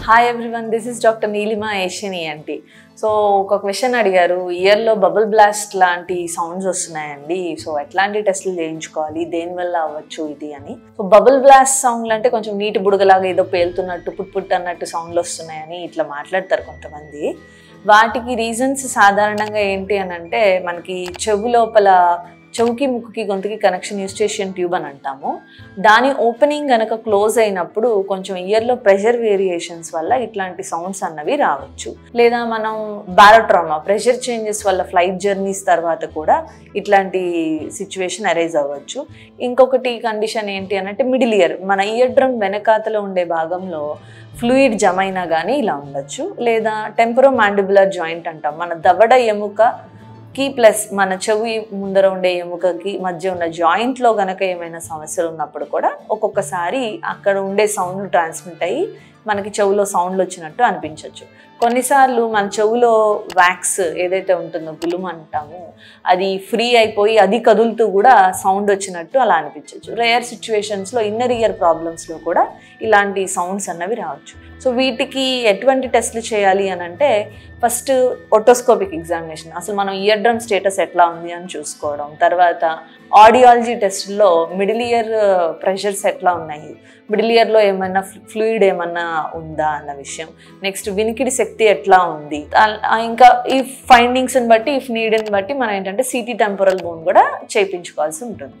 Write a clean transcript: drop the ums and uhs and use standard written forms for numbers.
Hi everyone, this is Dr. Neelima Asian ENT. So ఒక question అడిగారు, ఇయర్లో bubble blast లాంటి సౌండ్స్ వస్తున్నాయండి, సో ఎట్లాంటి టెస్టులు చేయించుకోవాలి, దేనివల్ల అవ్వచ్చు ఇది అని. సో బబుల్ బ్లాస్ట్ సౌండ్లు అంటే కొంచెం నీటి బుడగలాగా ఏదో పేలుతున్నట్టు పుట్ పుట్ అన్నట్టు సౌండ్లు వస్తున్నాయని ఇట్లా మాట్లాడతారు కొంతమంది. వాటికి రీజన్స్ సాధారణంగా ఏంటి అని అంటే, మనకి చెవు లోపల చెవుకి ముక్కుకి గొంతుకి కనెక్షన్ యూస్టేషన్ ట్యూబ్ అని అంటాము. దాని ఓపెనింగ్ కనుక క్లోజ్ అయినప్పుడు కొంచెం ఇయర్లో ప్రెషర్ వేరియేషన్స్ వల్ల ఇట్లాంటి సౌండ్స్ అన్నవి రావచ్చు. లేదా మనం బారోట్రామా ప్రెషర్ చేంజెస్ వల్ల ఫ్లైట్ జర్నీస్ తర్వాత కూడా ఇట్లాంటి సిచ్యువేషన్ అరైజ్ అవ్వచ్చు. ఇంకొకటి కండిషన్ ఏంటి అని అంటే, మిడిల్ ఇయర్ మన ఇయర్ డ్రమ్ వెనకాతలో ఉండే భాగంలో ఫ్లూయిడ్ జమ అయినా కానీ ఇలా ఉండొచ్చు. లేదా టెంపరోమాండిబులర్ జాయింట్ అంటాం, మన దవడ ఎముకకి ప్లస్ మన చెవి ముందర ఉండే ఎముకకి మధ్య ఉన్న జాయింట్లో కనుక ఏమైనా సమస్యలు ఉన్నప్పుడు కూడా ఒక్కొక్కసారి అక్కడ ఉండే సౌండ్లు ట్రాన్స్మిట్ అయ్యి మనకి చెవులో సౌండ్లు వచ్చినట్టు అనిపించవచ్చు. కొన్నిసార్లు మన చెవులో వ్యాక్స్ ఏదైతే ఉంటుందో గులుము అంటాము, అది ఫ్రీ అయిపోయి అది కదులుతూ కూడా సౌండ్ వచ్చినట్టు అలా అనిపించవచ్చు. రేర్ సిచ్యువేషన్స్లో ఇన్నర్ ఇయర్ ప్రాబ్లమ్స్లో కూడా ఇలాంటి సౌండ్స్ అన్నవి రావచ్చు. సో వీటికి ఎటువంటి టెస్ట్లు చేయాలి అని అంటే, ఫస్ట్ ఒటోస్కోపిక్ ఎగ్జామినేషన్, అసలు మనం ఇయర్ డ్రమ్ స్టేటస్ ఎట్లా ఉంది అని చూసుకోవడం. తర్వాత ఆడియాలజీ టెస్ట్లో మిడిల్ ఇయర్ ప్రెషర్స్ ఎట్లా ఉన్నాయి, మిడిల్ ఇయర్లో ఏమైనా ఫ్లూయిడ్ ఏమన్నా ఉందా అన్న విషయం. నెక్స్ట్ వినికిడి శక్తి ఎట్లా ఉంది. ఇంకా ఈ ఫైండింగ్స్ని బట్టి, ఇఫ్ నీడ్ని బట్టి మనం ఏంటంటే సిటీ టెంపోరల్ బోన్ కూడా చేయించుకోవాల్సి ఉంటుంది.